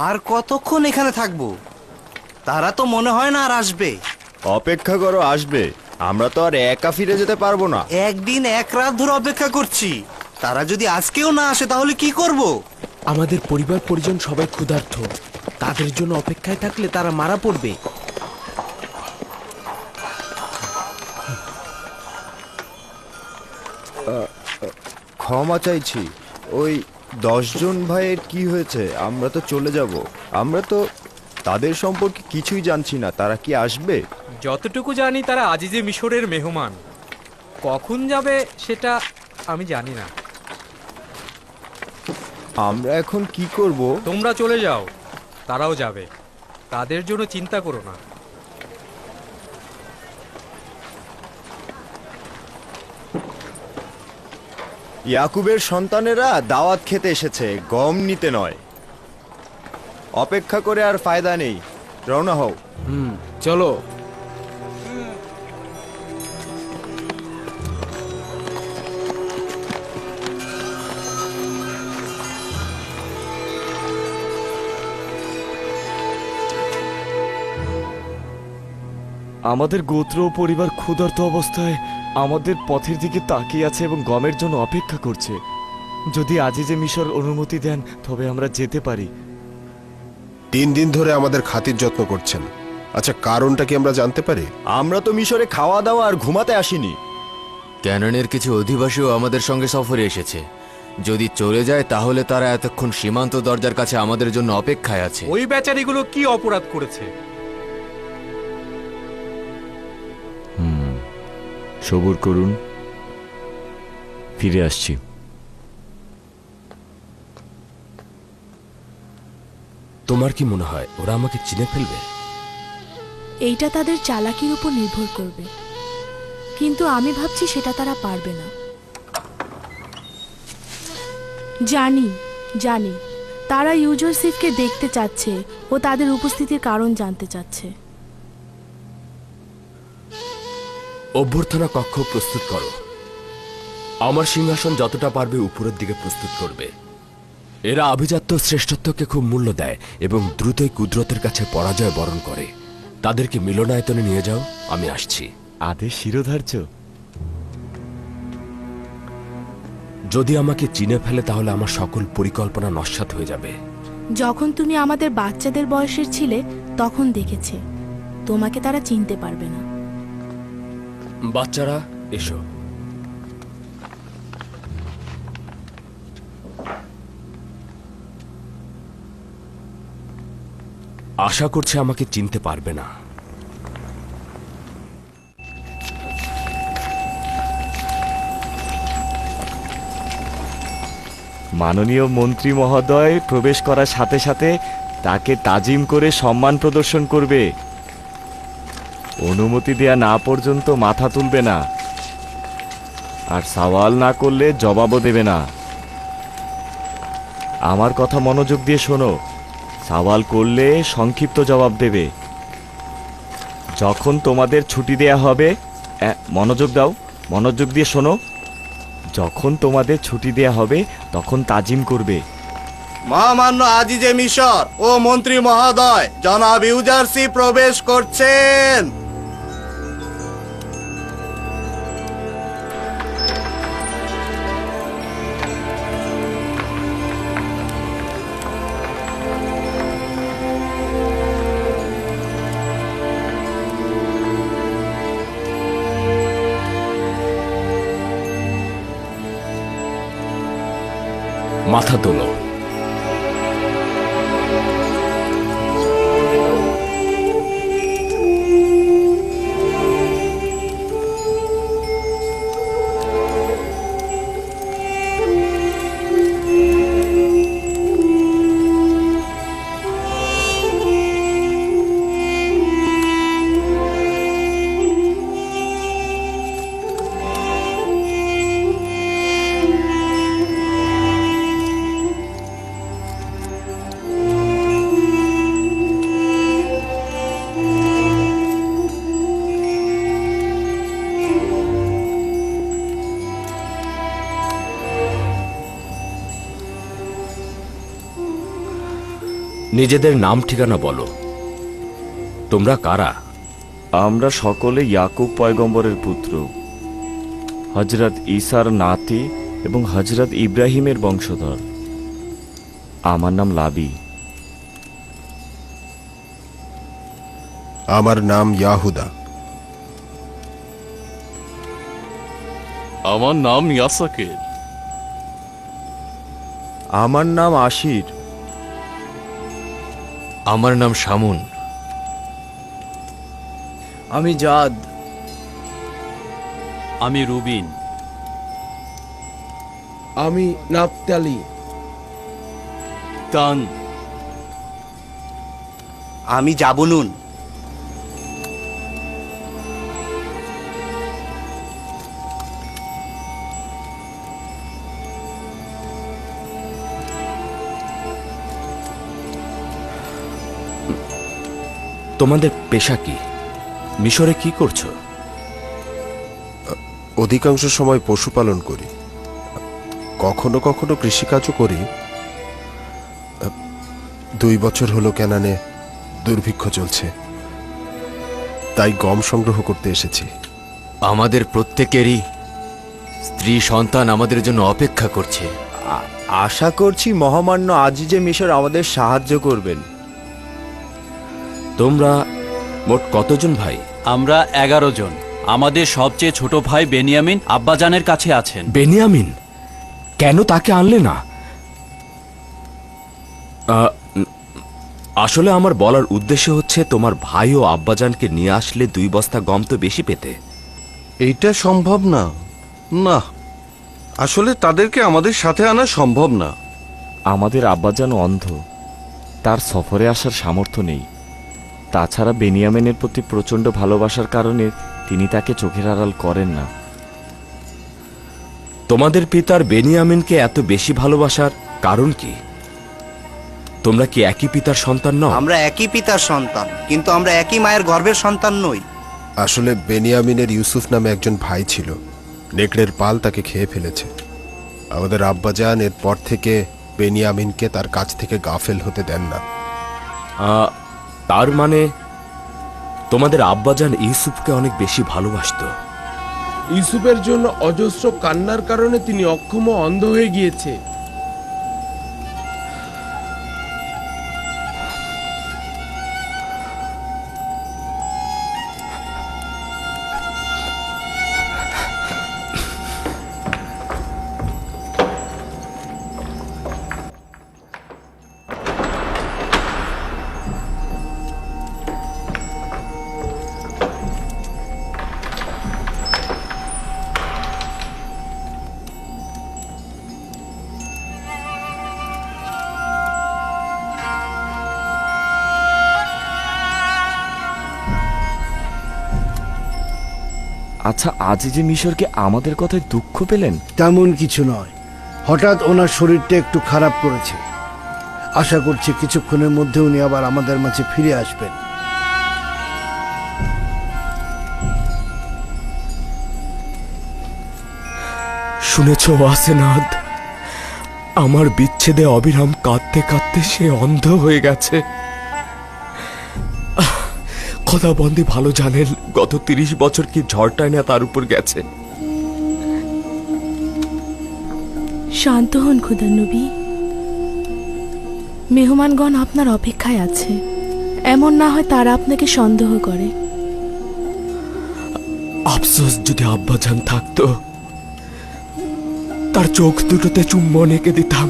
আর কতক্ষণ এখানে থাকবো? তারা তো মনে হয় না আর আসবে। অপেক্ষা করো, আসবে। আমরা তো আর একা ফিরে যেতে পারবো না। একদিন এক রাত ধরে অপেক্ষা করছি, তারা যদি আজকেও না আসে তাহলে কি করব? আমাদের পরিবার পরিজন সবাই ক্ষুধার্ত, তাদের জন্য অপেক্ষায় থাকলে তারা মারা পড়বে। ক্ষমা চাইছি, ওই 10 জন ভাইয়ের কি হয়েছে? আমরা তো চলে যাব। আমরা তো তাদের সম্পর্কে কিছুই জানছি না। তারা কি আসবে? যতটুকু জানি তারা আজিজে মিশরের মেহমান। কখন যাবে সেটা আমি জানি না। আমরা এখন কি করব? তোমরা চলে যাও, তারাও যাবে। তাদের জন্য চিন্তা করো না। ইয়াকুবের সন্তানেরা দাওয়াত খেতে এসেছে, গম নিতে নয়। অপেক্ষা করে আর ফায়দা নেই, রওনা হও। চলো। আমাদের গোত্র ও পরিবার ক্ষুধার্ত অবস্থায় আমাদের পথের দিকে তাকিয়ে আছে এবং গমের জন্য অপেক্ষা করছে। যদি আজিজে মিশর অনুমতি দেন তবে আমরা যেতে পারি। 3 দিন ধরে আমাদের খাতির যত্ন করছেন। আচ্ছা, কারণটা কি আমরা জানতে পারি? আমরা তো মিশরে খাওয়া দাওয়া আর ঘুমাতে আসিনি। ক্যানানের কিছু অধিবাসীও আমাদের সঙ্গে সফরে এসেছে। যদি চলে যায় তাহলে তারা এতক্ষণ সীমান্ত দরজার কাছে আমাদের জন্য অপেক্ষায় আছে। ওই বেচারিগুলো কি অপরাধ করেছে? সবুর করুন, ফিরে আসছি। তোমার কি মনে হয় ওরা আমাকে চিনে ফেলবে? এইটা তাদের চালাকির উপর নির্ভর করবে, কিন্তু আমি ভাবছি সেটা তারা পারবে না। জানি জানি তারা ইউজরসিফকে দেখতে চাচ্ছে ও তাদের উপস্থিতির কারণ জানতে চাচ্ছে। অভ্যর্থনা কক্ষ প্রস্তুত করো। আমার সিংহাসন যতটা পারবে উপরের দিকে প্রস্তুত করবে। এরা আভিজাত্য শ্রেষ্ঠত্বকে খুব মূল্য দেয় এবং দ্রুতই কুদরতের কাছে পরাজয় বরণ করে। তাদেরকে মিলনায়তনে নিয়ে যাও, আমি আসছি। আদেশ শিরোধার্য। যদি আমাকে চিনে ফেলে তাহলে আমার সকল পরিকল্পনা নস্যাৎ হয়ে যাবে। যখন তুমি আমাদের বাচ্চাদের বয়সের ছিলে তখন দেখেছে, তোমাকে তারা চিনতে পারবে না। বাচ্চারা এসো। আশা করছে আমাকে চিনতে পারবে না। মাননীয় মন্ত্রী মহোদয় প্রবেশ করার সাথে সাথে তাকে তাজিম করে সম্মান প্রদর্শন করবে। অনুমতি দেয়া না পর্যন্ত মাথা তুলবে না, আর সওয়াল না করলে জবাবও দেবে না। আমার কথা মনোযোগ দিয়ে শোনো। সওয়াল করলে সংক্ষিপ্ত জবাব দেবে। যখন তোমাদের ছুটি দেয়া হবে, মনোযোগ দাও, মনোযোগ দিয়ে শোনো। যখন তোমাদের ছুটি দেয়া হবে তখন তাজিম করবে। মহামান্য আজিজে মিশর ও মন্ত্রী মহোদয়, জনাব ইউজারসিফ প্রবেশ করছেন। মাথা তোলো। নিজেদের নাম ঠিকানা বলো। তোমরা কারা? আমরা সকলে ইয়াকুব পয়গম্বরের পুত্র, হজরত ঈসার নাতি এবং হজরত ইব্রাহিমের বংশধর। আমার নাম লাবি। আমার নাম ইয়াহুদা। আমার নাম ইয়াসাকের। আমার নাম আশির। আমার নাম শামুন। আমি জাদ। আমি রুবিন। আমি নাপতালি। তান। আমি জাবুলুন। তোমাদের পেশা কি? মিশরে কি করছো? অধিকাংশ সময় পশুপালন করি, কখনো কখনো কৃষিকাজও করি। 2 বছর হলো কেনানে দুর্ভিক্ষ চলছে, তাই গম সংগ্রহ করতে এসেছি। আমাদের প্রত্যেকেরই স্ত্রী সন্তান আমাদের জন্য অপেক্ষা করছে। আশা করছি মহামান্য আজিজে মিশর আমাদের সাহায্য করবেন। তোমরা মোট কতজন ভাই? আমরা 11 জন। আমাদের সবচেয়ে ছোট ভাই বেনিয়ামিন আব্বাজানের কাছে আছেন। বেনিয়ামিন? কেন তাকে আনলে না? আসলে আমার বলার উদ্দেশ্য হচ্ছে, তোমার ভাই ও আব্বাজানকে নিয়ে আসলে 2 বস্তা গম তো বেশি পেতে। এইটা সম্ভব না। না, আসলে তাদেরকে আমাদের সাথে আনা সম্ভব না। আমাদের আব্বাজান অন্ধ, তার সফরে আসার সামর্থ্য নেই। তাছাড়া বেনিয়ামিনের প্রতি প্রচণ্ড ভালোবাসার কারণে তিনি তাকে চোখের আড়াল করেন না। তোমাদের পিতার বেনিয়ামিনকে এত বেশি ভালোবাসার কারণ কি? তোমরা কি একই পিতার সন্তান নও? আমরা একই পিতার সন্তান, কিন্তু আমরা একই মায়ের গর্ভের সন্তান নই। আসলে বেনিয়ামিনের ইউসুফ নামে একজন ভাই ছিল, নেকড়ের পাল তাকে খেয়ে ফেলেছে। আমাদের আব্বাজান এরপর থেকে বেনিয়ামিনকে তার কাছ থেকে গাফেল হতে দেন না। তার মানে তোমাদের আব্বাজান ইউসুফকে অনেক বেশি ভালোবাসতো। ইউসুফের জন্য অজস্র কান্নার কারণে তিনি অক্ষম ও অন্ধ হয়ে গিয়েছে। আচ্ছা, আজিজে মিশরকে আমাদের কথায় দুঃখ পেলেন? তেমন কিছু নয়, হঠাৎ ওনার শরীরটা একটু খারাপ করেছে। আশা করছি কিছুক্ষণের মধ্যে উনি আবার আমাদের মাঝে ফিরে আসবেন। শুনেছ ওয়াসেনাদ? আমার বিচ্ছেদে অবিরাম কাঁদতে কাঁদতে সে অন্ধ হয়ে গেছে। খোদাবন্দি ভালো জানেন গত 30 বছর কি ঝড়টাই না তার উপর গেছে। শান্ত হন খুদা নবী। মেহমানগণ আপনার অপেক্ষায় আছে। এমন না হয় তারা আপনাকে সন্দেহ করে। আফসোস যদি আব্বাজান থাকতো, তার চোখ দুটোতে চুম্বন এঁকে দিতাম,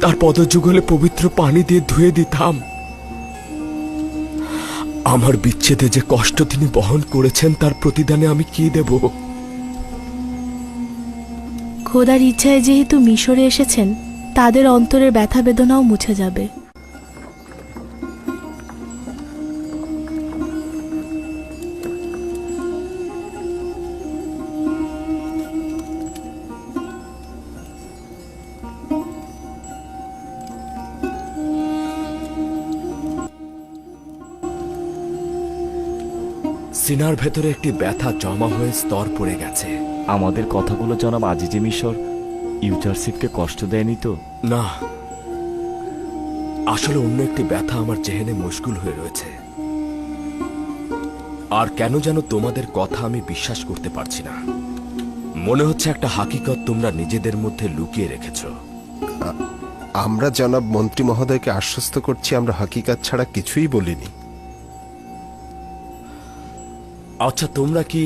তার পদযুগলে পবিত্র পানি দিয়ে ধুয়ে দিতাম। আমার বিচ্ছেদে যে কষ্ট তিনি বহন করেছেন তার প্রতিদানে আমি কি দেব? খোদার ইচ্ছায় যেহেতু মিশরে এসেছেন, তাদের অন্তরের ব্যথা বেদনাও মুছে যাবে। সিনার ভেতরে একটি ব্যথা জমা হয়ে স্তর পড়ে গেছে। আমাদের কথাগুলো জনাব আজিজে মিশর ইউজারশিপকে কষ্ট দেয়নি তো? না, আসলে অন্য একটি ব্যথা আমার জেহেনে মুশকুল হয়ে রয়েছে। আর কেন যেন তোমাদের কথা আমি বিশ্বাস করতে পারছি না। মনে হচ্ছে একটা হাকিকত তোমরা নিজেদের মধ্যে লুকিয়ে রেখেছো। আমরা জনাব মন্ত্রী মহোদয়কে আশ্বস্ত করছি, আমরা হাকিকাত ছাড়া কিছুই বলিনি। আচ্ছা, তোমরা কি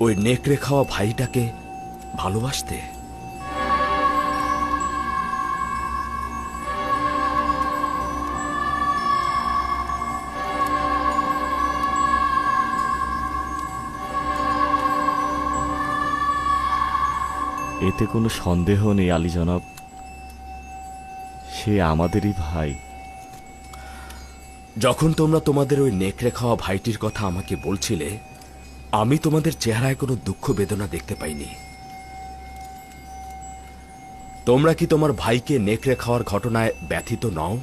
ওই নেকড়ে খাওয়া ভাইটাকে ভালোবাসতে? এতে কোনো সন্দেহ নেই আলী জনাব, সে আমাদেরই ভাই। যখন তোমরা তোমাদের ওই নেকড়ে খাওয়া ভাইটির কথা আমাকে বলছিলে, আমি তোমাদের চেহারায় কোনো দুঃখ বেদনা দেখতে পাইনি। তোমরা কি তোমার ভাইকে নেকড়ে খাওয়ার ঘটনায় ব্যথিত নও?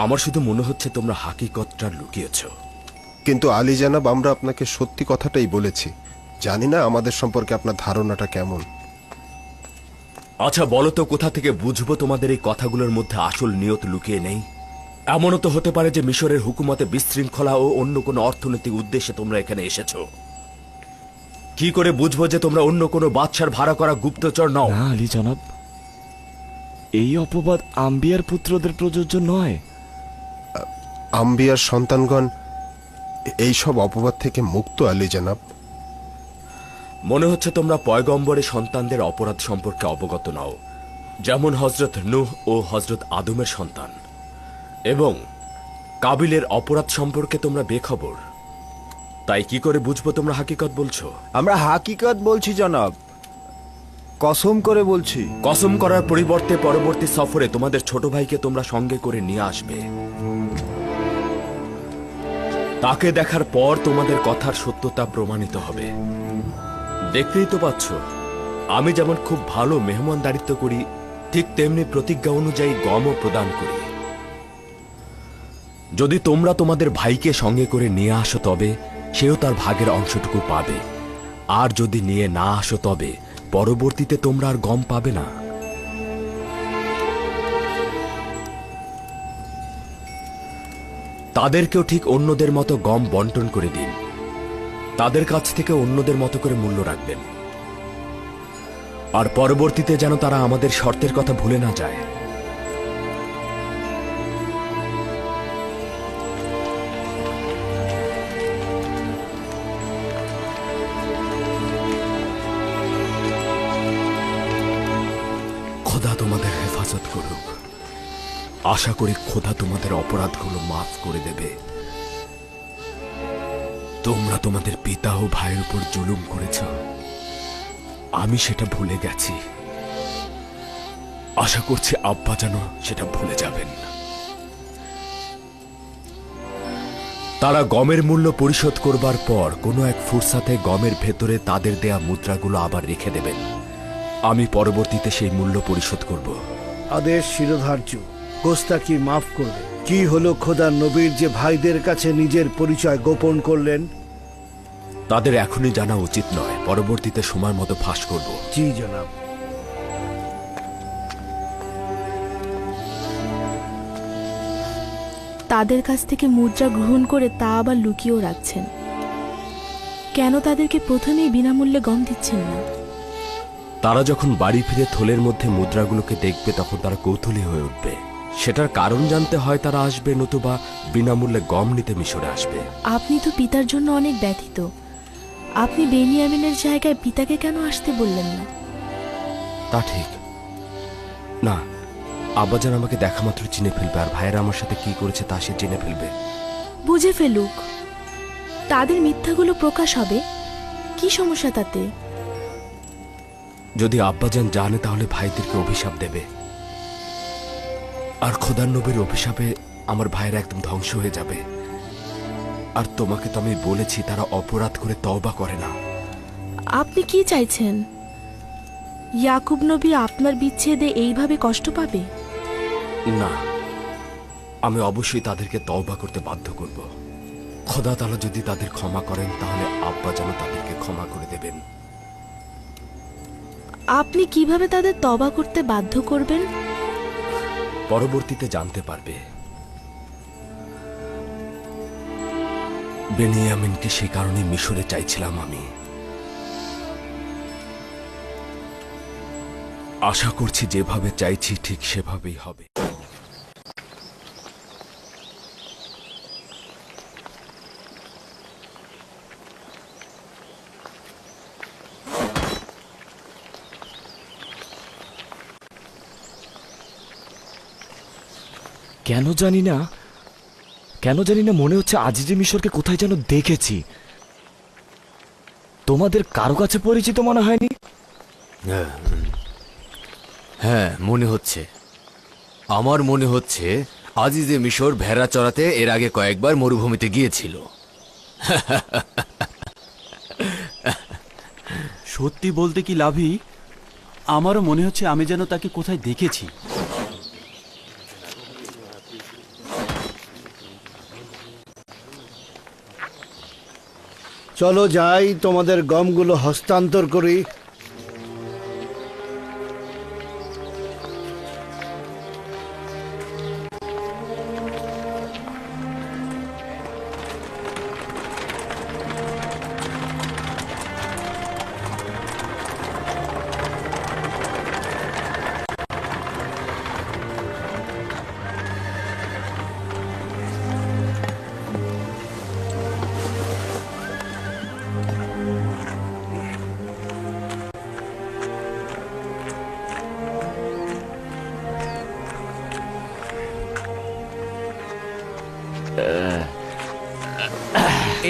আমার শুধু মনে হচ্ছে তোমরা হাকিকতটা লুকিয়েছ। কিন্তু আলী জানাব, আমরা আপনাকে সত্যি কথাটাই বলেছি। জানি না আমাদের সম্পর্কে আপনার ধারণাটা কেমন। আচ্ছা বলো তো, কোথা থেকে বুঝবো তোমাদের এই কথাগুলোর মধ্যে আসল নিয়ত লুকিয়ে নেই? এমনও তো হতে পারে যে মিশরের হুকুমতে বিশৃঙ্খলা ও অন্য কোনো অর্থনৈতিক উদ্দেশ্যে তোমরা এখানে এসেছো। কি করে বুঝবো যে তোমরা অন্য কোনো বাদশার ভাড়া করা গুপ্তচর নও? না আলী জনাব, এই অপবাদ আম্বিয়ার পুত্রদের প্রযোজ্য নয়। আম্বিয়ার সন্তানগণ এই সব অপবাদ থেকে মুক্ত আলী জানাব। মনে হচ্ছে তোমরা পয়গম্বরের সন্তানদের অপরাধ সম্পর্কে অবগত নও, যেমন হজরত নূহ ও হজরত আদমের সন্তান, এবং কাবিলের অপরাধ সম্পর্কে তোমরা বেখবর। তাই কি করে বুঝবো তোমরা হাকিকত বলছো? আমরা হাকিকত বলছি জনাব, কসম করে বলছি। কসম করার পরিবর্তে পরবর্তী সফরে তোমাদের ছোট ভাইকে তোমরা সঙ্গে করে নিয়ে আসবে। তাকে দেখার পর তোমাদের কথার সত্যতা প্রমাণিত হবে। দেখতেই তো পাচ্ছ, আমি যেমন খুব ভালো মেহমানদারিত্ব করি, ঠিক তেমনি প্রতিজ্ঞা অনুযায়ী গমও প্রদান করি। যদি তোমরা তোমাদের ভাইকে সঙ্গে করে নিয়ে আসো তবে সেও তার ভাগের অংশটুকু পাবে, আর যদি নিয়ে না আসো তবে পরবর্তীতে তোমরা আর গম পাবে না। তাদেরকেও ঠিক অন্যদের মতো গম বন্টন করে দিন। তাদের কাছ থেকে অন্যদের মতো করে মূল্য রাখবেন, আর পরবর্তীতে যেন তারা আমাদের শর্তের কথা ভুলে না যায়। খোদা তোমাদের হেফাজত করুক। আশা করি খোদা তোমাদের অপরাধগুলো মাফ করে দেবে। তোমরা তোমাদের পিতা ও ভাইয়ের উপর জুলুম করেছ, আমি সেটা ভুলে গেছি। আশা করছি আব্বা যেন সেটা ভুলে যাবেন। তারা গমের মূল্য পরিশোধ করবার পর কোনো এক ফুরসাতে গমের ভেতরে তাদের দেয়া মুদ্রাগুলো আবার রেখে দেবেন। আমি পরবর্তীতে সেই মূল্য পরিশোধ করব। আদেশ শিরোধার্য, গোস্তাকি মাফ করবে। কি হলো খোদার নবীর যে ভাইদের কাছে নিজের পরিচয় গোপন করলেন? তাদের এখনই জানা উচিত নয়, পরবর্তীতে সময় মতো ফাঁস করব। জি জনাব। তাদের কাছ থেকে মুদ্রা গ্রহণ করে তা আবার লুকিয়েও রাখছেন। কেন তাদেরকে প্রথমেই বিনামূল্যে গম দিচ্ছেন না? তারা যখন বাড়ি ফিরে থলের মধ্যে মুদ্রাগুলোকে দেখবে তখন তারা কৌতূহলী হয়ে উঠবে। সেটার কারণ জানতে হয় তারা আসবে, নতুবা বিনামূল্যে গম নিতে মিশরে আসবে। আপনি তো পিতার জন্য অনেক ব্যথিত। আপনি বেনিয়ামিনের জায়গায় পিতাকে কেন আসতে বললেন না? তা ঠিক না, আব্বাজান আমাকে দেখা মাত্র চিনে ফেলবে, আর ভাইয়েরা আমার সাথে কি করেছে তা সে চিনে ফেলবে। বুঝে ফেলুক, তাদের মিথ্যাগুলো প্রকাশ হবে। কি সমস্যা তাতে? যদি আব্বাজান জানে তাহলে ভাইদেরকে অভিশাপ দেবে, আর খোদার নবীর অভিশাপে আমার ভাইয়েরা একদম ধ্বংস হয়ে যাবে। আর তোমাকে তো আমি বলেছি তারা অপরাধ করে তওবা করে না। আপনি কি চাইছেন? ইয়াকুব নবী আপনার বিচ্ছেদে এইভাবে কষ্ট পাবে? না, আমি অবশ্যই তাদেরকে তওবা করতে বাধ্য করব। খোদা তাআলা যদি তাদের ক্ষমা করেন তাহলে আব্বা যেন তাদেরকে ক্ষমা করে দেবেন। আপনি কিভাবে তাদের তওবা করতে বাধ্য করবেন? পরবর্তীতে জানতে পারবে। বেনিয়ামিনকে সে কারণে মিশরে চাইছিলাম আমি। আশা করছি যেভাবে চাইছি ঠিক সেভাবেই হবে। কেন জানি না মনে হচ্ছে আজিজে মিশরকে কোথায় যেন দেখেছি। তোমাদের কারো কাছে পরিচিত মনে হয়নি? হ্যাঁ, মনে হচ্ছে। আমার মনে হচ্ছে আজিজে মিশর ভেড়া চড়াতে এর আগে কয়েকবার মরুভূমিতে গিয়েছিল। সত্যি বলতে কি লাভি, আমারও মনে হচ্ছে আমি যেন তাকে কোথায় দেখেছি। চলো যাই, তোমাদের গমগুলো হস্তান্তর করি।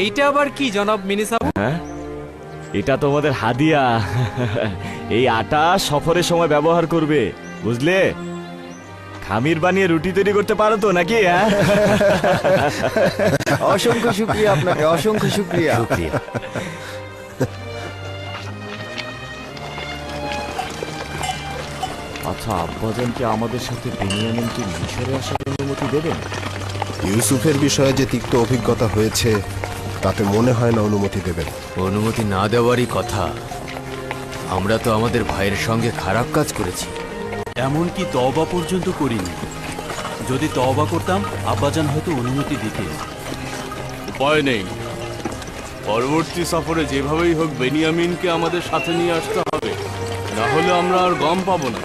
এইটা আবার কি জনাব মিনিসাব? হ্যাঁ, এটা তোমাদের হাদিয়া। এই আটা সফরের সময় ব্যবহার করবে, বুঝলে? খামির বানিয়ে রুটি তৈরি করতে পারো তো নাকি? হ্যাঁ, অসংখ্য শুকরিয়া আপনাকে, অসংখ্য শুকরিয়া। আচ্ছা, আব্বাজান কি আমাদের সাথে বেনিয়ামিনকে মিশরে আসার অনুমতি দেবেন? ইউসুফের বিষয়ে যে তিক্ত অভিজ্ঞতা হয়েছে তাতে মনে হয় না অনুমতি দেবেন। অনুমতি না দেওয়ারই কথা। আমরা তো আমাদের ভাইয়ের সঙ্গে খারাপ কাজ করেছি। এমনকি তওবা পর্যন্ত করিনি। যদি তওবা করতাম আব্বাজান হয়তো অনুমতি দিতেন। উপায় নেই, পরবর্তী সফরে যেভাবেই হোক বেনিয়ামিনকে আমাদের সাথে নিয়ে আসতে হবে, না হলে আমরা আর গম পাবো না।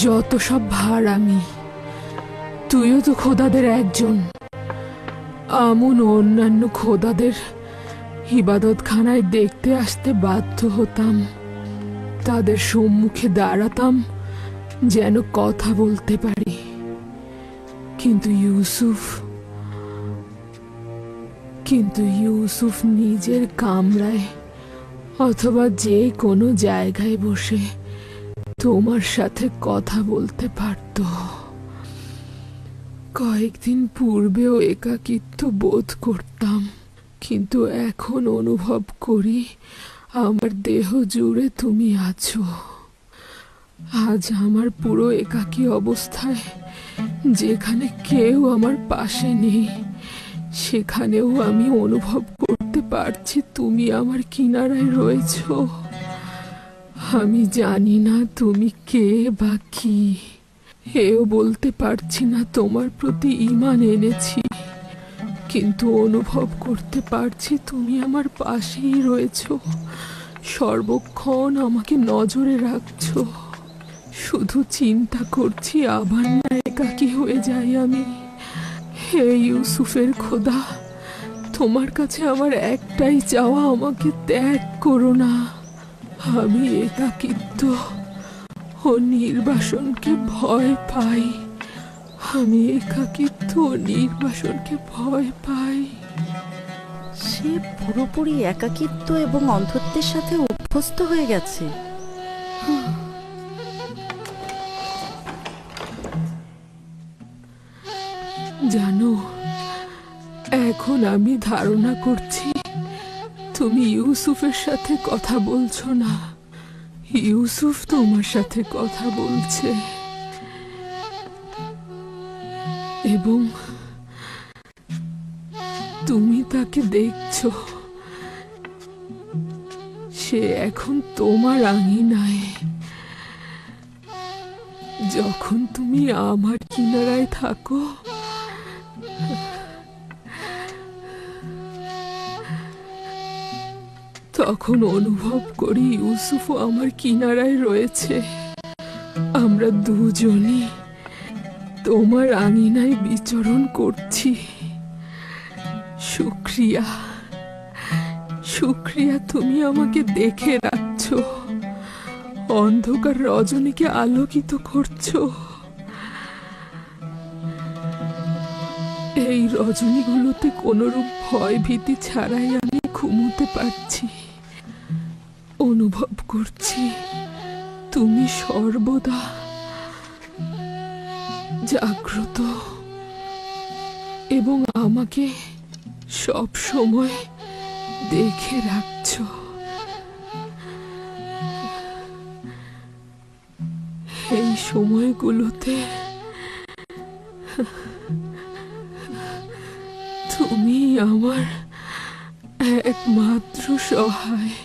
যত সব ভার আমি, তুইও তো খোদাদের একজন। আমন ও অন্যান্য খোদাদের ইবাদতখানায় দেখতে আসতে বাধ্য হতাম, তাদের সম্মুখে দাঁড়াতাম যেন কথা বলতে পারি। কিন্তু ইউসুফ নিজের কামরায় অথবা যে কোনো জায়গায় বসে তোমার সাথে কথা বলতে পারত। কয়েকদিন পূর্বেও একাকিত্ব বোধ করতাম, কিন্তু এখন অনুভব করি আমার দেহ জুড়ে তুমি আছো। আজ আমার পুরো একাকী অবস্থায়, যেখানে কেউ আমার পাশে নেই, সেখানেও আমি অনুভব করতে পারছি তুমি আমার কিনারায় রয়েছো। আমি জানি না তুমি কে বা কি, এও বলতে পারছি না তোমার প্রতি ঈমান এনেছি, কিন্তু অনুভব করতে পারছি তুমি আমার পাশেই রয়েছো, সর্বক্ষণ আমাকে নজরে রাখছো। শুধু চিন্তা করছি আবার না একাকী হয়ে যাই আমি। হে ইউসুফের খোদা, তোমার কাছে আমার একটাই চাওয়া, আমাকে ত্যাগ করো না। আমি একাকিত্ব ও নির্বাসনকে ভয় পাই। আমি একাকিত্ব ও নির্বাসনকে ভয় পাই। সে পুরোপুরি একাকিত্ব এবং অন্ধত্বের সাথে অভ্যস্ত হয়ে গেছে। জানো, এখন আমি ধারণা করছি তুমি ইউসুফের সাথে কথা বলছো না, ইউসুফ তোমার সাথে কথা বলছে। এবং তুমি তাকে দেখছো, সে এখন তোমার আঙিনায়। যখন তুমি আমার কিনারায় থাকো, তখন অনুভব করি ইউসুফও আমার কিনারায় রয়েছে। আমরা দুজনই তোমার আঙিনায় বিচরণ করছি। শুক্রিয়া, শুক্রিয়া, তুমি আমাকে দেখে রাখছো, অন্ধকার রজনীকে আলোকিত করছো। এই রজনীগুলোতে কোনরূপ ভয় ভীতি ছাড়াই আমি ঘুমোতে পারছি। অনুভব করছি তুমি সর্বদা জাগ্রত এবং আমাকে সব সময় দেখে রাখছো। এই সময়গুলোতে তুমি আমার একমাত্র সহায়।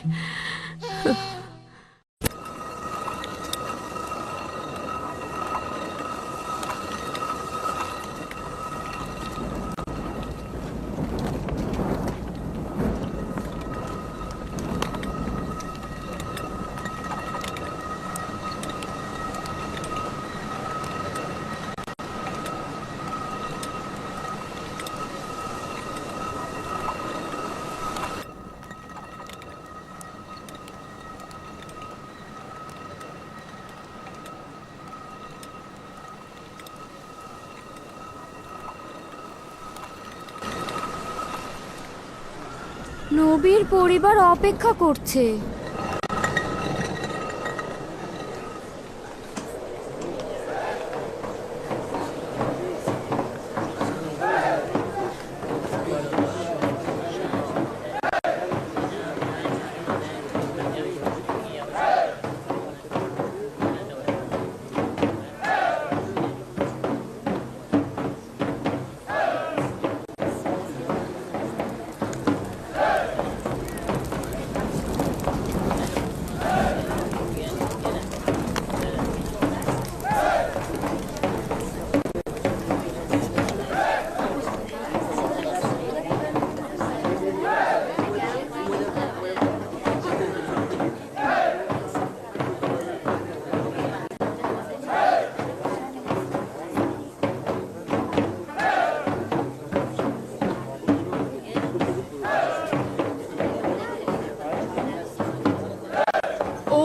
নবীর পরিবার অপেক্ষা করছে।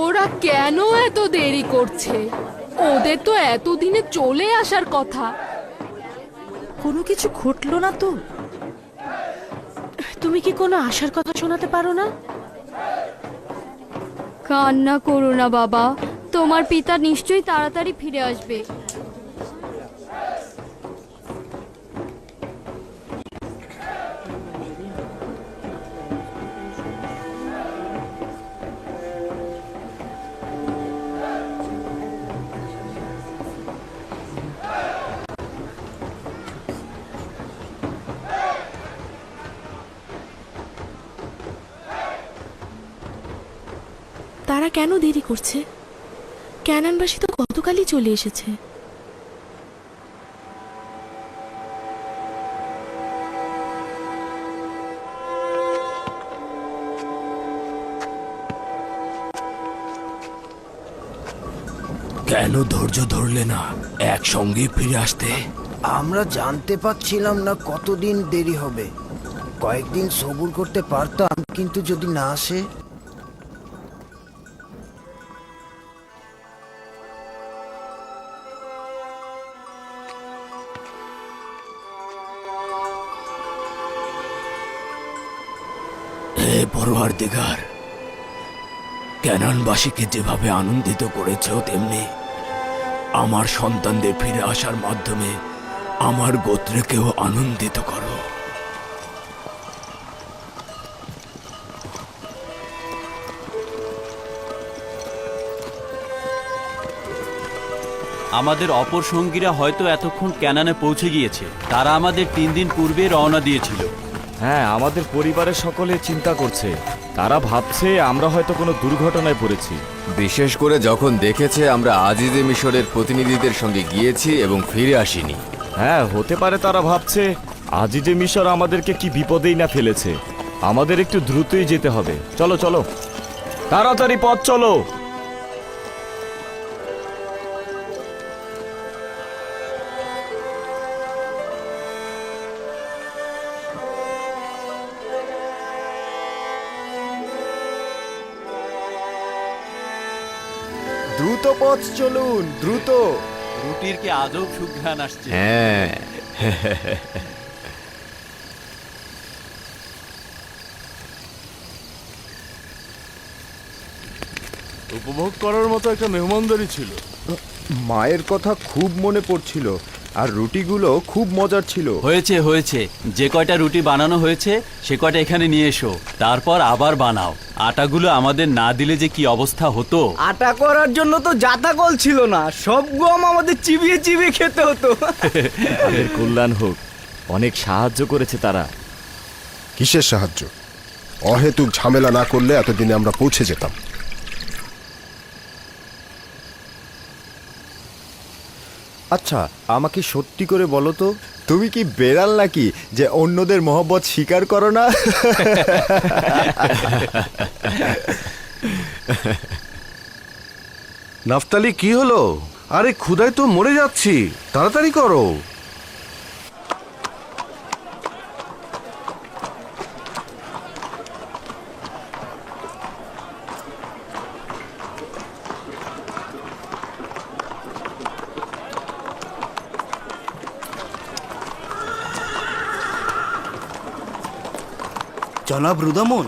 ওরা কেন এত দেরি করছে? ওদের তো এতদিনে চলে আসার কথা। কোনো কিছু ঘটলো না তো? তুমি কি কোনো আশার কথা শোনাতে পারো না? কান্না করো না বাবা, তোমার পিতা নিশ্চয়ই তাড়াতাড়ি ফিরে আসবে। তারা কেন দেরি করছে? ক্যানানবাসী তো গতকালই চলে এসেছে। কেন ধৈর্য ধরলে না একসঙ্গে ফিরে আসতে? আমরা জানতে পারছিলাম না কতদিন দেরি হবে। কয়েকদিন সবুর করতে পারতাম, কিন্তু যদি না আসে। হে পরওয়ারদিগার, ক্যানানবাসীকে যেভাবে আনন্দিত করেছ, তেমনি আমার সন্তানদের ফিরে আসার মাধ্যমে আমার গোত্রকেও আনন্দিত করো। আমাদের অপর সঙ্গীরা হয়তো এতক্ষণ ক্যানানে পৌঁছে গিয়েছে। তারা আমাদের 3 দিন পূর্বে রওনা দিয়েছিল। হ্যাঁ, আমাদের পরিবারের সকলে চিন্তা করছে। তারা ভাবছে আমরা হয়তো কোনো দুর্ঘটনায় পড়েছি। বিশেষ করে যখন দেখেছে আমরা আজিজে মিশরের প্রতিনিধিদের সঙ্গে গিয়েছি এবং ফিরে আসিনি। হ্যাঁ, হতে পারে তারা ভাবছে আজিজে মিশর আমাদেরকে কি বিপদেই না ফেলেছে। আমাদের একটু দ্রুতই যেতে হবে। চলো চলো, তাড়াতাড়ি পথ চলো। দ্রুত পথ চলুন, দ্রুত। রুটির কি আজব সুঘ্রাণ আসছে। হ্যাঁ, উপভোগ করার মতো একটা মেহমানদারি ছিল। মায়ের কথা খুব মনে পড়ছিল, আর রুটিগুলো খুব মজার ছিল। হয়েছে হয়েছে, যে কয়টা রুটি বানানো হয়েছে সে কয়টা এখানে নিয়ে এসো, তারপর আবার বানাও। আটাগুলো আমাদের না দিলে যে কি অবস্থা হতো। আটা করার জন্য তো জাতা কল ছিল না, সব গম আমাদের চিবিয়ে চিবিয়ে খেতে হতো। তাদের কল্যাণ হোক, অনেক সাহায্য করেছে তারা। কিসের সাহায্য? অহেতুক ঝামেলা না করলে এতদিনে আমরা পৌঁছে যেতাম। আচ্ছা, আমাকে সত্যি করে বলো তো, তুমি কি বেড়াল নাকি যে অন্যদের মহব্বত স্বীকার করো না? নাফতালি, কি হলো? আরে ক্ষুধায় তো মরে যাচ্ছি, তাড়াতাড়ি করো। জনাব রুদামুন,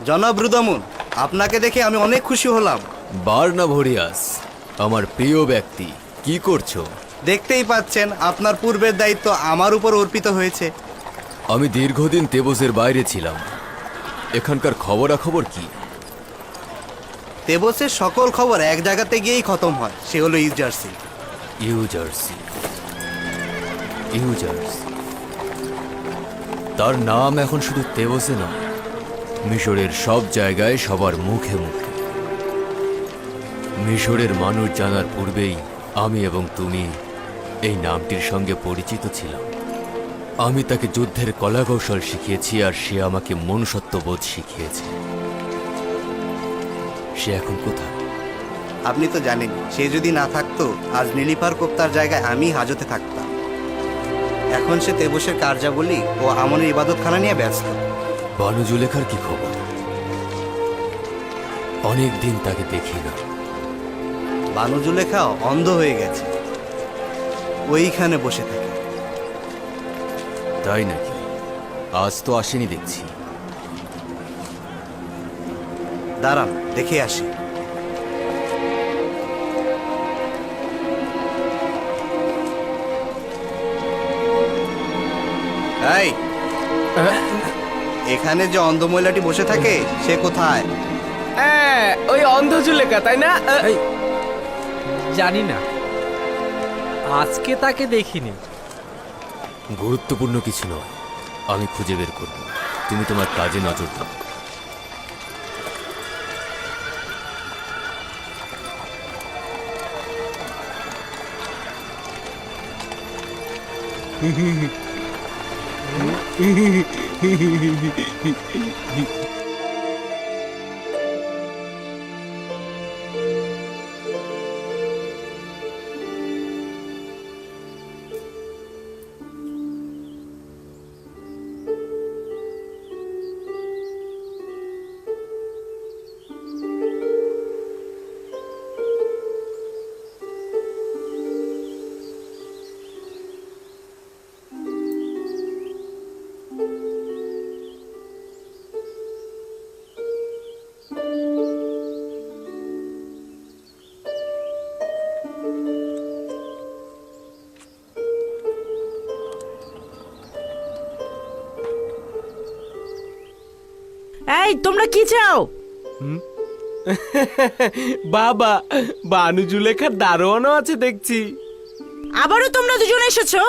জনাব রুদামুন, আপনাকে দেখে আমি অনেক খুশি হলাম। বার্নাভোরিয়াস, আমার প্রিয় ব্যক্তি, কি করছো? দেখতেই পাচ্ছেন আপনার পূর্বের দায়িত্ব আমার উপর অর্পিত হয়েছে। আমি দীর্ঘদিন তেবসের বাইরে ছিলাম। এখানকার খবরাখবর কি? তেবসের সকল খবর এক জায়গাতে গিয়েই খতম হয়, সে হলো ইউজার্সি। ইউজার্সি, ইউজার্সি। তার নাম এখন শুধু তেবসে নয়, মিশরের সব জায়গায় সবার মুখে মুখে। মিশরের মানুষ জানার পূর্বেই আমি এবং তুমি এই নামটির সঙ্গে পরিচিত ছিলাম। আমি তাকে যুদ্ধের কলাকৌশল শিখিয়েছি, আর সে আমাকে মনুষ্যত্ববোধ শিখিয়েছে। সে এখন কোথায়? আপনি তো জানেন, সে যদি না থাকতো আজ নীলিফার কোপ্তার জায়গায় আমি হাজতে থাকতাম। এখন সে তেবসের কার্যাবলী ও আমনের ইবাদতখানা নিয়ে ব্যস্ত। বানু জুলেখার কি খবর? অনেক দিন তাকে দেখি না। বানু জুলেখাও অন্ধ হয়ে গেছে, ওইখানে বসে থাকে। তাই নাকি? আজ তো আসেনি দেখছি। দাঁড়ান, দেখে আসি। এই, এখানে যে অন্ধ মহিলাটি বসে থাকে সে কোথায়? ওই অন্ধ জুলেখা, তাই না? জানি না, আজকে তাকে দেখিনি। গুরুত্বপূর্ণ কিছু নয়, আমি খুঁজে বের করব। তুমি তোমার কাজে নজর দাও। এই তোমরা কি চাও? বাবা, বানু জুলেখার দারোয়ানও আছে দেখছি। আবারও তোমরা দুজন এসেছো?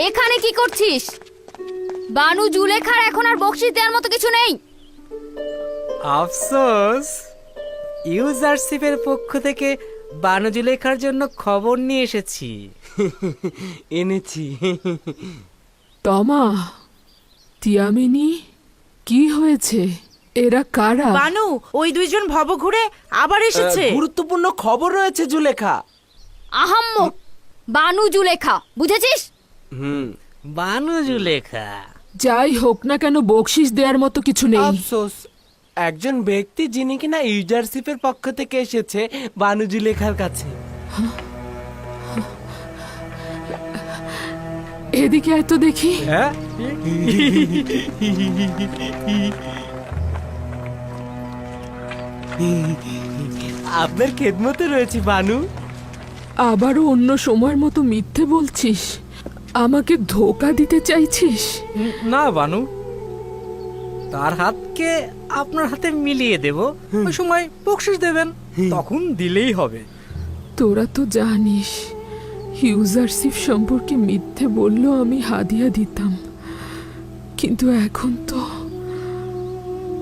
এখানে কি করছিস? বানু জুলেখার এখন আর বকশিশ দেওয়ার মতো কিছু নেই। আফসোস, ইউজারশিপের পক্ষ থেকে বানু জুলেখার জন্য খবর নিয়ে এসেছি। এনেছি। তমা, তিয়ামিনি, কি হয়েছে? এরা কারা? বানু, ওই দুইজন ভব ঘুরে আবার এসেছে। গুরুত্বপূর্ণ খবর রয়েছে জুলেখা। আহাম্মক, বানু জুলেখা, বুঝেছিস? বানু জুলেখা। যাই হোক না কেন, বকশিশ দেওয়ার মতো কিছু নেই। আফসোস, একজন ব্যক্তি যিনি কিনা ইউজারশিপের পক্ষ থেকে এসেছে বানু জুলেখার কাছে। এদিকে এত দেখি। হ্যাঁ, আপনার খেদমতে রয়েছে বানু। আবারও অন্য সময়ের মতো মিথ্যে বলছিস? আমাকে ধোকা দিতে চাইছিস? না বানু, তার হাতকে আপনার হাতে মিলিয়ে দেব, ওই সময় বকশিশ দেবেন, তখন দিলেই হবে। তোরা তো জানিস, ইউজারশিপ সম্পর্কে মিথ্যে বললেও আমি হাদিয়া দিতাম, কিন্তু এখন তো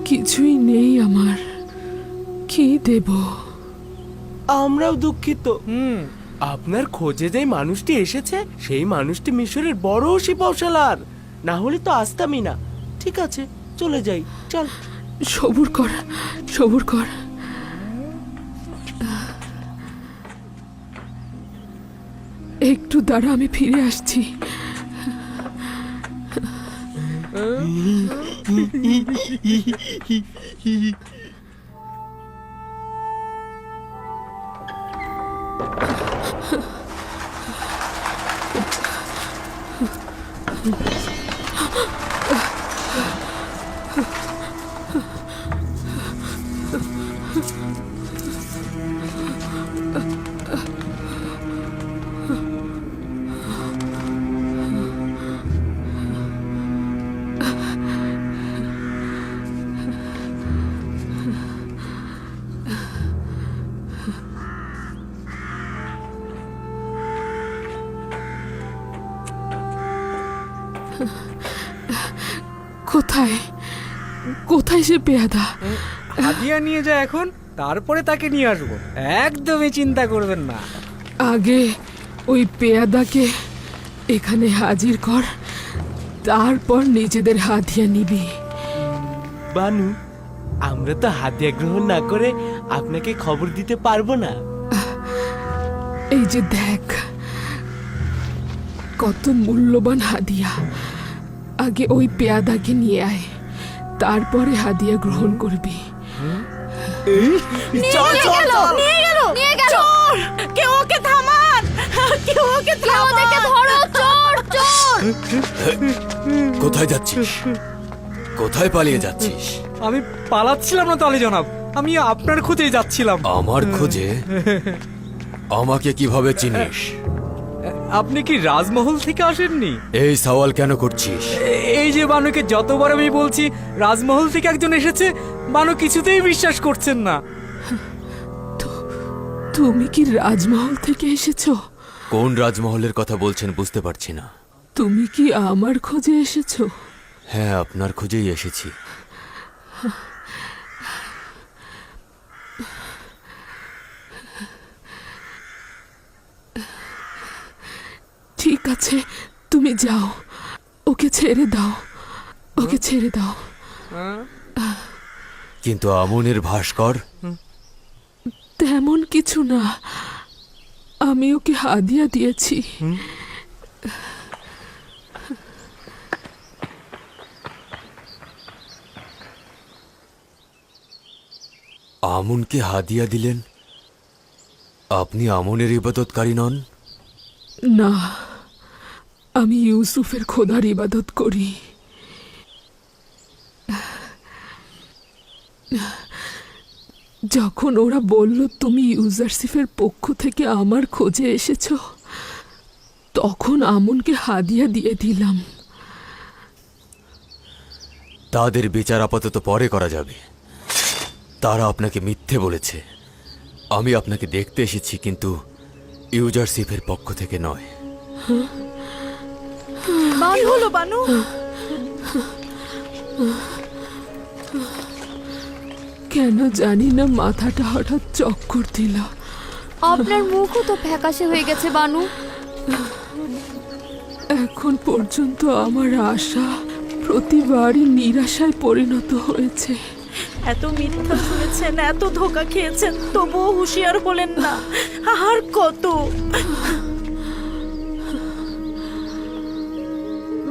কিছুই নেই আমার। কি দেব? আমরাও দুঃখিত। আপনার খোঁজে যে মানুষটি এসেছে সেই মানুষটি মিশরের বড় শিপশালার, না হলে তো আসতামই না। ঠিক আছে, চলে যাই, চল। সবুর কর, সবুর কর। একটু দাঁড়া, আমি ফিরে আসছি। কোথায় কোথায় সে পেয়াদা? হাদিয়া নিয়ে যা এখন, তারপরে তাকে নিয়ে আসবো, একদমই চিন্তা করবেন না। আগে ওই পেয়াদাকে এখানে হাজির কর, তারপর নিজেদের হাদিয়া নিবি। বানু, আমরা তো হাদিয়া গ্রহণ না করে আপনাকে খবর দিতে পারবো না। এই যে দেখ, কত মূল্যবান হাদিয়া। আগে ওই পেয়াদাকে নিয়ে আয়, তারপরে হাদিয়া গ্রহণ করবি। চল চল চল, নিয়ে গেল, নিয়ে গেল। চোর! কেউ ওকে থামান, কেউ ওকে থামান। ওদেরকে ধরো, চোর, চোর! কোথায় যাচ্ছিস? কোথায় পালিয়ে যাচ্ছিস? আমি পালাচ্ছিলাম না তালি জনাব, আমি আপনার খোঁজে যাচ্ছিলাম। আমার খোঁজে? আমাকে কিভাবে চিনিস? আপনি কি রাজমহল থেকে আসেননি? এই সওয়াল কেন করছিস? এই যে বানুকে যতবার আমি বলছি রাজমহল থেকে একজন এসেছে, বানু কিছুতেই বিশ্বাস করছেন না। তুমি কি রাজমহল থেকে এসেছো? কোন রাজমহলের কথা বলছেন বুঝতে পারছি না। তুমি কি আমার খোঁজে এসেছো? হ্যাঁ, আপনার খোঁজেই এসেছি। কাছে তুমি যাও, ওকে ছেড়ে দাও, ওকে ছেড়ে দাও। কিন্তু আমনের ভাস্কর? তেমন কিছু না, আমি ওকে হাদিয়া দিয়েছি। আমনকে হাদিয়া দিলেন? আপনি আমনের ইবাদতকারী নন? না, আমি ইউসুফের খোদার ইবাদত করি। যখন ওরা বলল তুমি ইউজারসিফের পক্ষ থেকে আমার খোঁজে এসেছ, তখন আমনকে হাদিয়া দিয়ে দিলাম। তাদের বিচার আপাতত পরে করা যাবে। তারা আপনাকে মিথ্যে বলেছে। আমি আপনাকে দেখতে এসেছি, কিন্তু ইউজারসিফের পক্ষ থেকে নয়। কি হলো বানু? কেন জানি না মাথাটা হঠাৎ চক্কর দিল। আপনার মুখও তো ফ্যাকাশে হয়ে গেছে বানু। এখন পর্যন্ত আমার আশা প্রতিবারই নিরাশায় পরিণত হয়েছে। এত মিথ্যা শুনেছেন, এত ধোকা খেয়েছেন, তবুও হুঁশিয়ার হলেন না। আর কত?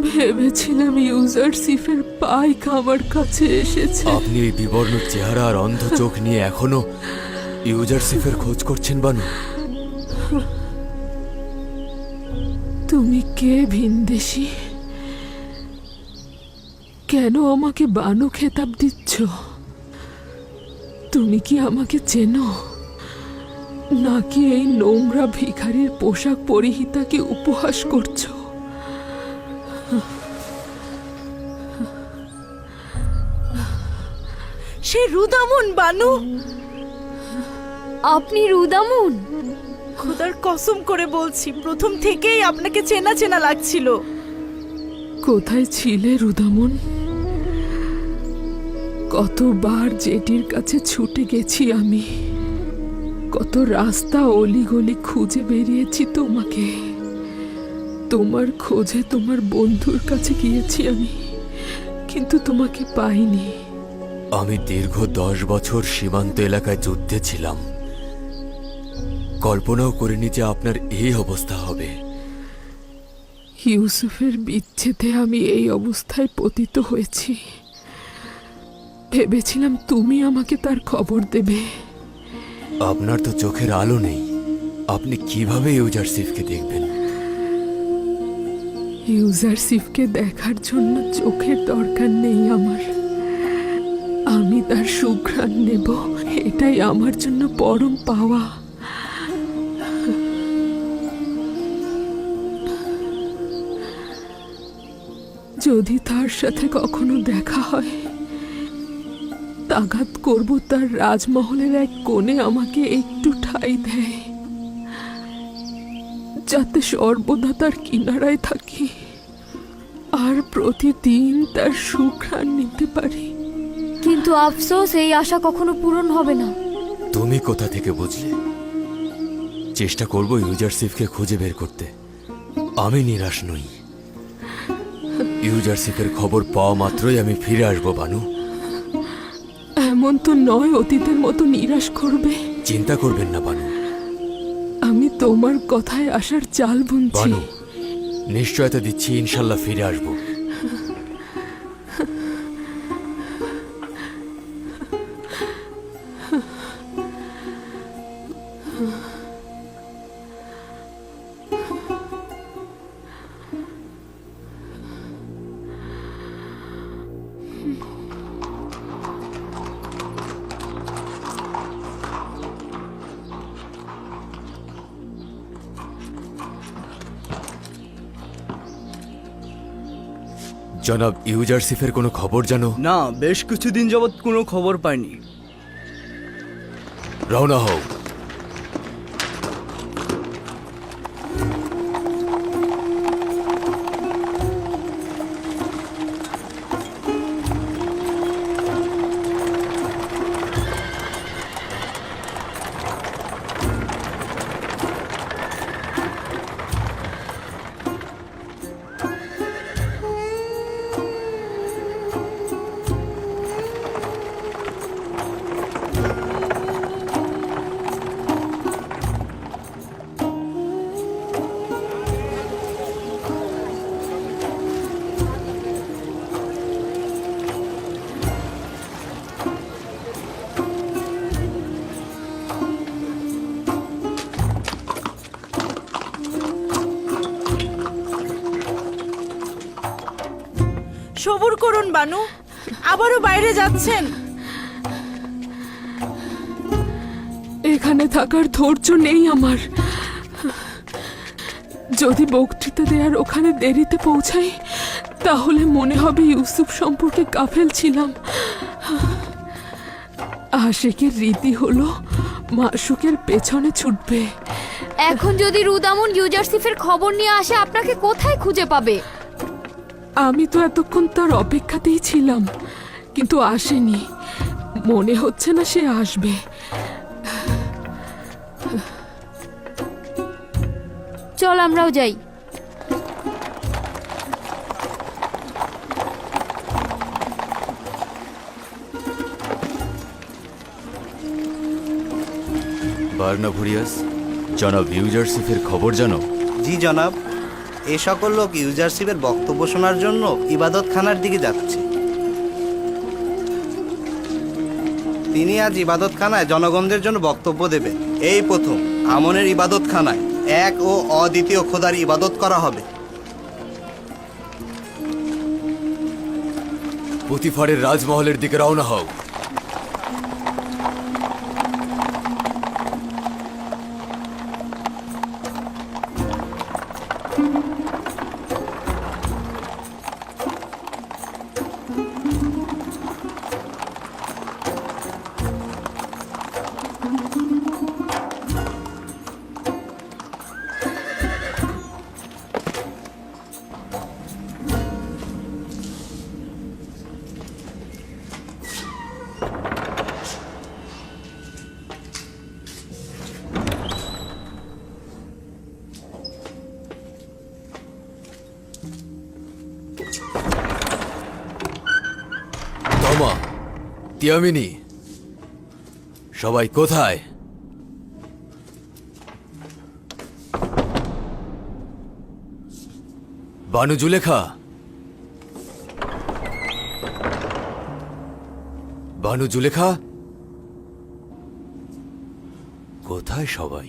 ভেবেছিলাম ইউজারসিফের পাইক আমার কাছে এসেছে। আপনি এই বিবর্ণ চেহারা আর অন্ধ চোখ নিয়ে এখনো ইউজারসিফের খোঁজ করছেন বানু? তুমি কে ভিনদেশী? কেন আমাকে বানু খেতাব দিচ্ছ? তুমি কি আমাকে চেনো, নাকি এই নোংরা ভিখারির পোশাক পরিহিতাকে উপহাস করছো? সে রুদামুন বানু। আপনি রুদামুন? খোদার কসম করে বলছি, প্রথম থেকেই আপনাকে চেনা চেনা লাগছিল। কোথায় ছিলে রুদামন? কতবার জেটির কাছে ছুটে গেছি আমি, কত রাস্তা অলিগলি খুঁজে বেরিয়েছি তোমাকে। তোমার খোঁজে তোমার বন্ধুর কাছে গিয়েছি আমি, কিন্তু তোমাকে পাইনি। আমি দীর্ঘ 10 বছর সীমান্ত এলাকায় যুদ্ধে ছিলাম। কল্পনাও করিনি যে আপনার এই অবস্থা হবে। ইউসুফের বিচ্ছেদে আমি এই অবস্থায় পতিত হয়েছি। ভেবেছিলাম তুমি আমাকে তার খবর দেবে। আপনার তো চোখের আলো নেই, আপনি কিভাবে ইউজারসিফকে দেখবেন? ইউজারসিফকে দেখার জন্য চোখের দরকার নেই আমার। আমি তার সুঘ্রাণ নেব, এটাই আমার জন্য পরম পাওয়া। যদি তার সাথে কখনো দেখা হয়, তাগাত করব তার রাজমহলের এক কোণে আমাকে একটু ঠাঁই দেয়, যাতে সর্বদা তার কিনারায় থাকি আর প্রতিদিন তার সুঘ্রাণ নিতে পারি। কিন্তু আফসোস, এই আশা কখনো পূরণ হবে না। তুমি কোথা থেকে বুঝলে? চেষ্টা করব ইউজারসিফকে খুঁজে বের করতে। আমি নিরাশ নই। ইউজারসিফের খবর পাওয়া মাত্রই আমি ফিরে আসবো বানু। এমন তো নয় অতীতের মতো নিরাশ করবে। চিন্তা করবেন না বানু। আমি তোমার কথায় আসার চাল বুনছি। বানু, নিশ্চয়তা দিচ্ছি ইনশাল্লাহ ফিরে আসবো। জনাব, ইউজারসিফের কোনো খবর জানো? না, বেশ কিছুদিন যাবৎ কোনো খবর পাইনি। রওনা হও। সবুর করুন বানু, আবারও বাইরে যাচ্ছেন। এখানে থাকার ধৈর্য নেই আমার। যদি বক্তৃতা দেওয়ার ওখানে দেরিতে পৌঁছাই তাহলে মনে হবে ইউসুফ সম্পর্কে গাফেল ছিলাম। আশিকের রীতি হলো মাশুকের পেছনে ছুটবে। এখন যদি রুদামুন ইউজারসিফের খবর নিয়ে আসে, আপনাকে কোথায় খুঁজে পাবে? আমি তো এতক্ষণ তার অপেক্ষাতেই ছিলাম, কিন্তু আসেনি। মনে হচ্ছে না সে আসবে। চল আমরাও যাই। বার্নাভুরিয়াস, জনাব ইউজারসিফের খবর জানো? জি জনাব, এ সকল লোক ইউজারশিপের বক্তব্য শোনার জন্য ইবাদতখানার দিকে যাচ্ছে। তিনি আজ ইবাদতখানায় জনগণদের জন্য বক্তব্য দেবেন। এই প্রথম আমনের ইবাদতখানায় এক ও অদ্বিতীয় খোদার ইবাদত করা হবে। পুতিফারের রাজমহলের দিকে রওনা হও। তমা, তিয়ামিনি, সবাই কোথায়? বানু জুলেখা, বানু জুলেখা, কোথায় সবাই?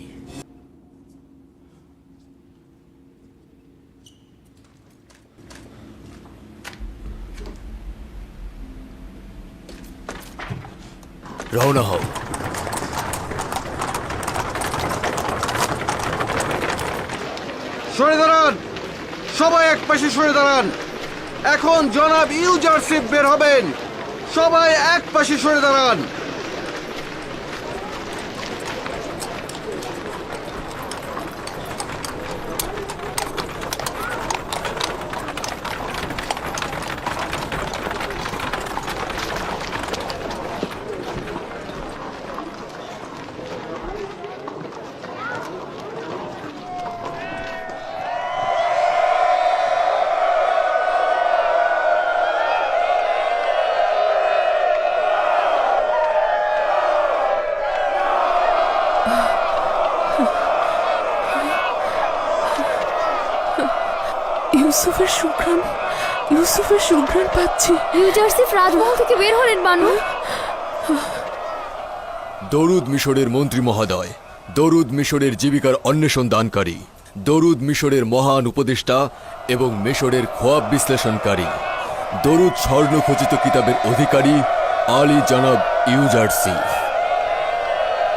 রওনা হও। সরে দাঁড়ান, সবাই এক পাশে সরে দাঁড়ান। এখন জনাব ইউজারশিপ বের হবেন, সবাই এক পাশে সরে দাঁড়ান। ইউসুফের সুঘ্রাণ, ইউসুফের সুঘ্রাণ পাচ্ছি। ইউজারসিফ রাজমহল থেকে বের হলেন বানু। দরুদ মিশরের মন্ত্রী মহোদয়, দরুদ মিশরের জীবিকার অন্বেষণ দানকারী, দরুদ মিশরের মহান উপদেষ্টা এবং মিশরের খোয়াব বিশ্লেষণকারী, দরুদ স্বর্ণখচিত কিতাবের অধিকারী আলী জনাব ইউজারসিফ।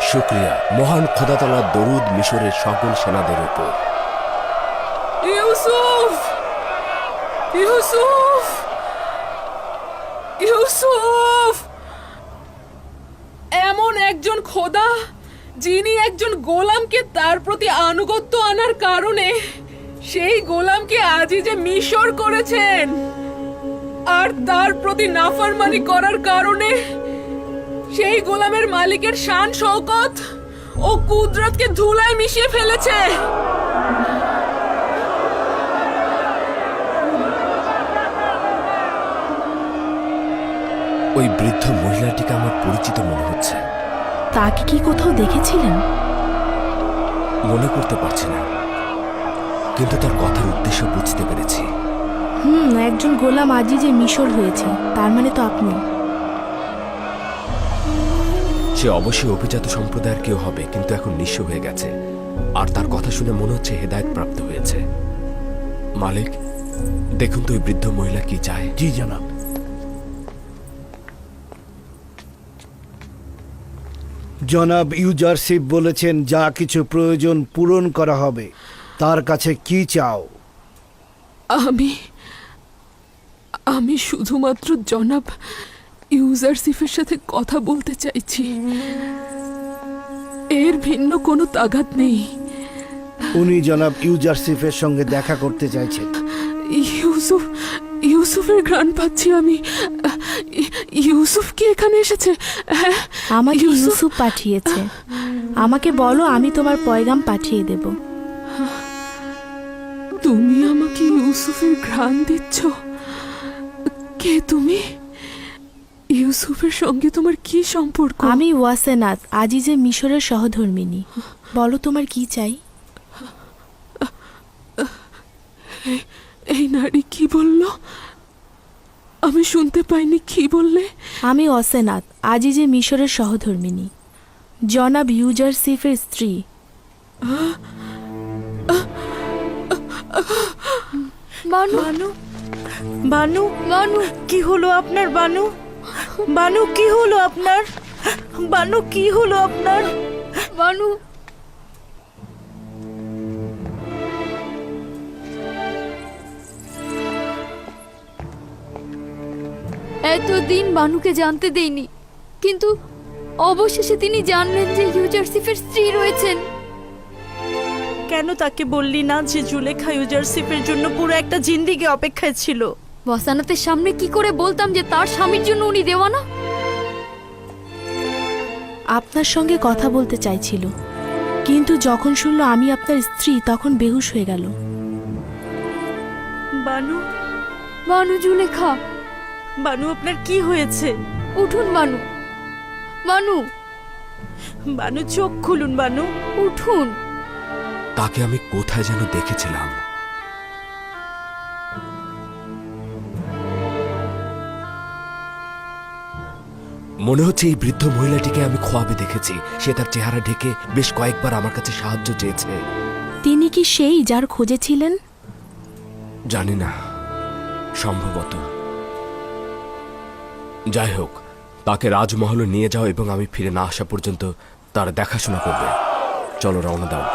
শুক্রিয়া মহান খোদাতাআলার দরুদ মিশরের সকল সেনাদের উপর। ইউসুফ, ইউসুফ, ইউসুফ! এমন একজন খোদা যিনি একজন গোলামকে তার প্রতি আনুগত্য আনার কারণে সেই গোলামকে আজিজে মিশর করেছেন, আর তার প্রতি নাফরমানি করার কারণে সেই গোলামের মালিকের শান শওকত ও কুদরতকে ধুলায় মিশিয়ে ফেলেছে। ওই বৃদ্ধ মহিলাটিকে আমার পরিচিত মনে হচ্ছে। তাকে কি কোথাও দেখেছিলেন? মনে করতে পারছি না, কিন্তু তার কথার উদ্দেশ্য বুঝতে পেরেছি। একজন গোলাম আজিজে মিশর হয়েছে, তার মানে তো আপনি। সে অবশ্যই অভিজাত সম্প্রদায়ের কেউ হবে, কিন্তু এখন নিঃস্ব হয়ে গেছে। আর তার কথা শুনে মনে হচ্ছে হেদায়েত প্রাপ্ত হয়েছে। মালিক, দেখুন তো ওই বৃদ্ধ মহিলা কি চায়। জি জনাব। জনাব ইউজারশিপ বলেছেন যা কিছু প্রয়োজন পূরণ করা হবে। তার কাছে কি চাও? আমি শুধুমাত্র জনাব ইউজারশিপের সাথে কথা বলতে চাইছি, এর ভিন্ন কোনো তাগাদ নেই। উনি জনাব ইউজারশিপের সঙ্গে দেখা করতে চাইছেন। ইউসুফের ঘ্রাণ পাচ্ছি আমি। ইউসুফ কি এখানে এসেছে? হ্যাঁ, আমাকে ইউসুফ পাঠিয়েছে। আমাকে বলো, আমি তোমার পয়গাম পাঠিয়ে দেব। তুমি আমাকে ইউসুফের ঘ্রাণ দিচ্ছ? কে তুমি? ইউসুফের সঙ্গে তোমার কি সম্পর্ক? আমি ওয়াসেনাত, আজিজে মিশরের সহধর্মিনী। বলো তোমার কি চাই? এই নারী কি বলল? আমি শুনতে পাইনি, কি বললে? আমি ওয়াসেনাত, আজিজে মিশরের সহধর্মিনী, জনাব ইউজারশিফের স্ত্রী। বানু বানু বানু বানু কি হলো আপনার? বানু বানু কি হলো আপনার? বানু কি হলো আপনার? বানু এতদিন বানুকে জানতে দেইনি, কিন্তু অবশেষে তিনি জানলেন যে ইউজারশিফের স্ত্রী রয়েছেন। কেন তাকে বললি না যে জুলেখা ইউজারশিপের জন্য পুরো একটা জিন্দিগি অপেক্ষায় ছিল? ওয়াসানাতের সামনে কি করে বলতাম যে তার স্বামীর জন্য উনি দেওয়ানা? আপনার সঙ্গে কথা বলতে চাইছিল, কিন্তু যখন শুনলো আমি আপনার স্ত্রী তখন বেহুশ হয়ে গেল। বানু বানু জুলেখা, বানু আপনার কি হয়েছে? উঠুন বানু, বানু বানু চোখ খুলুন, বানু উঠুন। তাকে আমি কোথায় যেন দেখেছিলাম। মনে হচ্ছে এই বৃদ্ধ মহিলাটিকে আমি খোয়াবে দেখেছি। সে তার চেহারা ঢেকে বেশ কয়েকবার আমার কাছে সাহায্য চেয়েছে। তিনি কি সেই যার খোঁজে ছিলেন? জানি না, সম্ভবত। যাই হোক, তাকে রাজমহলে নিয়ে যাও এবং আমি ফিরে না আসা পর্যন্ত তার দেখাশোনা করবে। চলো রওনা দাও।